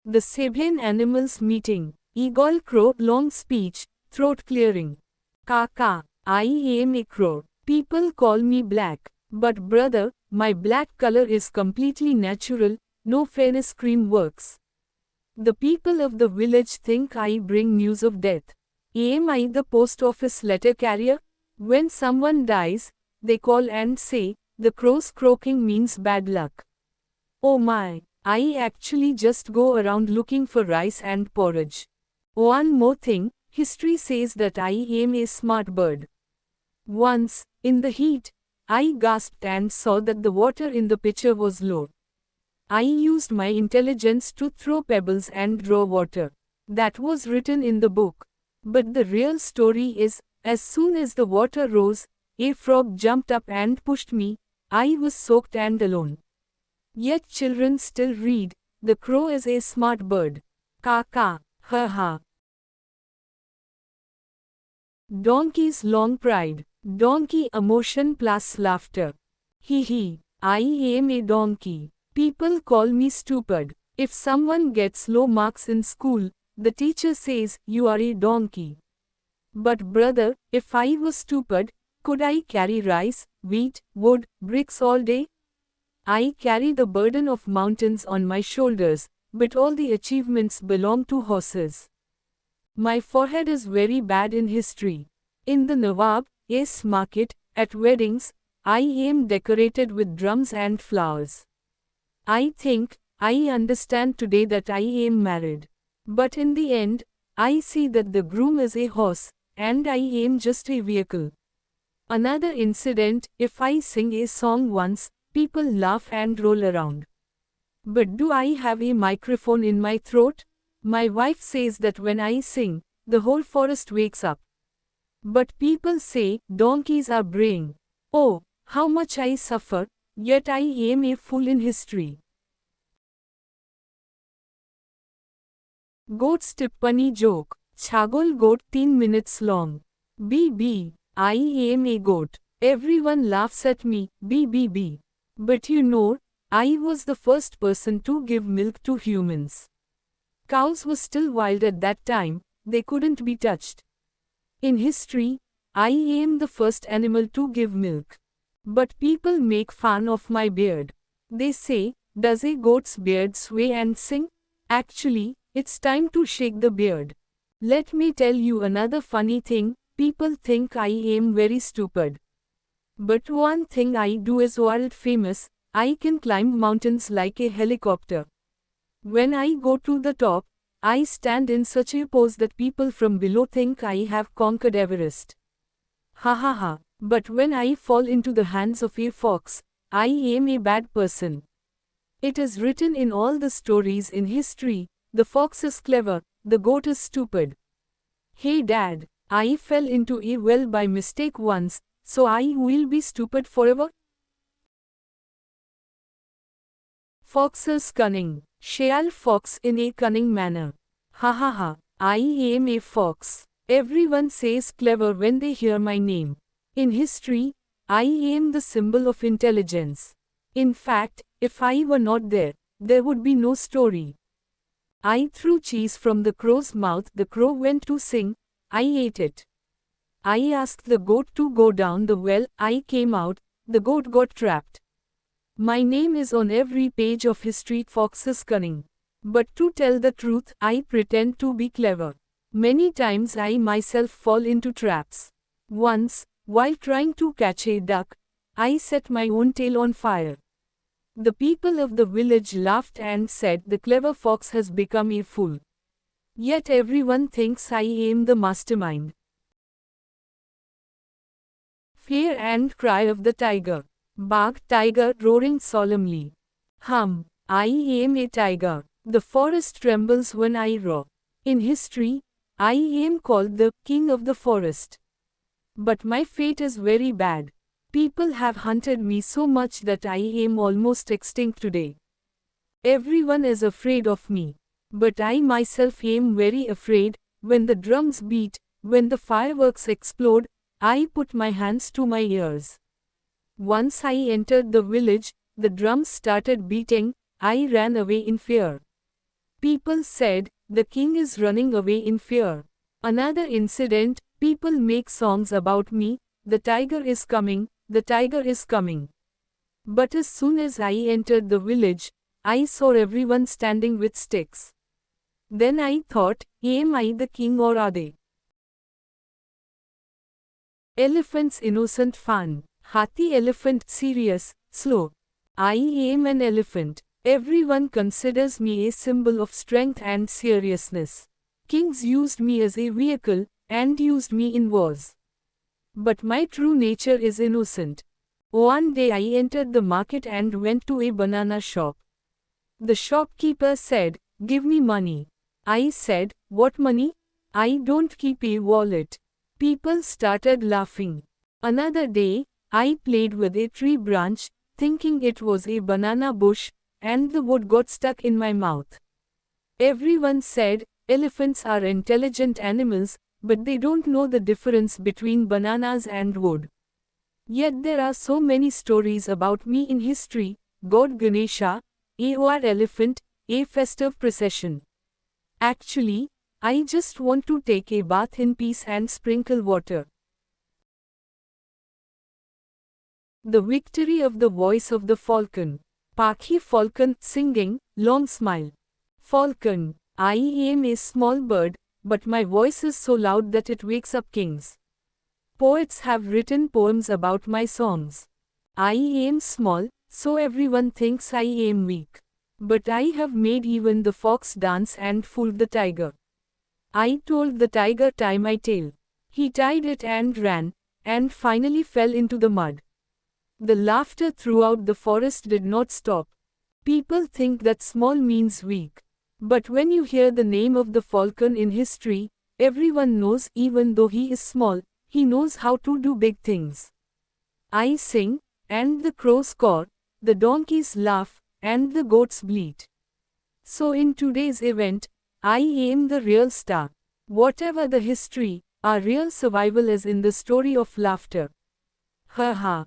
The Sabian animals meeting. Eagle crow, long speech, throat clearing. Kaka, I am a crow. People call me black. But brother, my black color is completely natural, no fairness cream works. The people of the village think I bring news of death. Am I the post office letter carrier? When someone dies, they call and say, the crow's croaking means bad luck. Oh my, I actually just go around looking for rice and porridge. One more thing, history says that I am a smart bird. Once, in the heat, I gasped and saw that the water in the pitcher was low. I used my intelligence to throw pebbles and draw water. That was written in the book. But the real story is, as soon as the water rose, a frog jumped up and pushed me. I was soaked and alone. Yet children still read, the crow is a smart bird. Kaka, ha ha. Donkey's long pride. Donkey emotion plus laughter. Hee hee, I am a donkey. People call me stupid. If someone gets low marks in school, the teacher says, you are a donkey. But brother, if I was stupid, could I carry rice, wheat, wood, bricks all day? I carry the burden of mountains on my shoulders, but all the achievements belong to horses. My forehead is very bad in history. In the Nawab's market, at weddings, I am decorated with drums and flowers. I think, I understand today that I am married. But in the end, I see that the groom is a horse, and I am just a vehicle. Another incident, if I sing a song once, people laugh and roll around. But do I have a microphone in my throat? My wife says that when I sing, the whole forest wakes up. But people say, donkeys are braying. Oh, how much I suffer, yet I am a fool in history. Goat's tippani joke. Chagol goat 10 minutes long. BB, I am a goat. Everyone laughs at me, BBB. But you know, I was the first person to give milk to humans. Cows were still wild at that time, they couldn't be touched. In history, I am the first animal to give milk. But people make fun of my beard. They say, does a goat's beard sway and sing? Actually, it's time to shake the beard. Let me tell you another funny thing, people think I am very stupid. But one thing I do is world famous, I can climb mountains like a helicopter. When I go to the top, I stand in such a pose that people from below think I have conquered Everest. Ha ha ha, but when I fall into the hands of a fox, I am a bad person. It is written in all the stories in history, the fox is clever, the goat is stupid. Hey dad, I fell into a well by mistake once, so I will be stupid forever? Fox's cunning. Shall fox in a cunning manner. Ha ha ha, I am a fox. Everyone says clever when they hear my name. In history, I am the symbol of intelligence. In fact, if I were not there, there would be no story. I threw cheese from the crow's mouth, the crow went to sing, I ate it. I asked the goat to go down the well, I came out, the goat got trapped. My name is on every page of history, Fox's cunning. But to tell the truth, I pretend to be clever. Many times I myself fall into traps. Once, while trying to catch a duck, I set my own tail on fire. The people of the village laughed and said the clever fox has become a fool. Yet everyone thinks I am the mastermind. Fear and cry of the tiger. Bark tiger roaring solemnly. Hum, I am a tiger. The forest trembles when I roar. In history, I am called the king of the forest. But my fate is very bad. People have hunted me so much that I am almost extinct today. Everyone is afraid of me. But I myself am very afraid. When the drums beat, when the fireworks explode, I put my hands to my ears. Once I entered the village, the drums started beating, I ran away in fear. People said, the king is running away in fear. Another incident, people make songs about me, the tiger is coming, the tiger is coming. But as soon as I entered the village, I saw everyone standing with sticks. Then I thought, am I the king or are they? Elephant's innocent fun. Hathi elephant serious, slow. I am an elephant. Everyone considers me a symbol of strength and seriousness. Kings used me as a vehicle, and used me in wars. But my true nature is innocent. One day I entered the market and went to a banana shop. The shopkeeper said, give me money. I said, what money? I don't keep a wallet. People started laughing. Another day, I played with a tree branch, thinking it was a banana bush, and the wood got stuck in my mouth. Everyone said, elephants are intelligent animals, but they don't know the difference between bananas and wood. Yet there are so many stories about me in history: God Ganesha, a war elephant, a festive procession. Actually, I just want to take a bath in peace and sprinkle water. The victory of the voice of the falcon. Pakhi falcon, singing, long smile. Falcon, I am a small bird, but my voice is so loud that it wakes up kings. Poets have written poems about my songs. I am small, so everyone thinks I am weak. But I have made even the fox dance and fooled the tiger. I told the tiger tie my tail. He tied it and ran, and finally fell into the mud. The laughter throughout the forest did not stop. People think that small means weak. But when you hear the name of the falcon in history, everyone knows even though he is small, he knows how to do big things. I sing, and the crows caw, the donkeys laugh, and the goats bleat. So in today's event, I am the real star. Whatever the history, our real survival is in the story of laughter. Ha ha.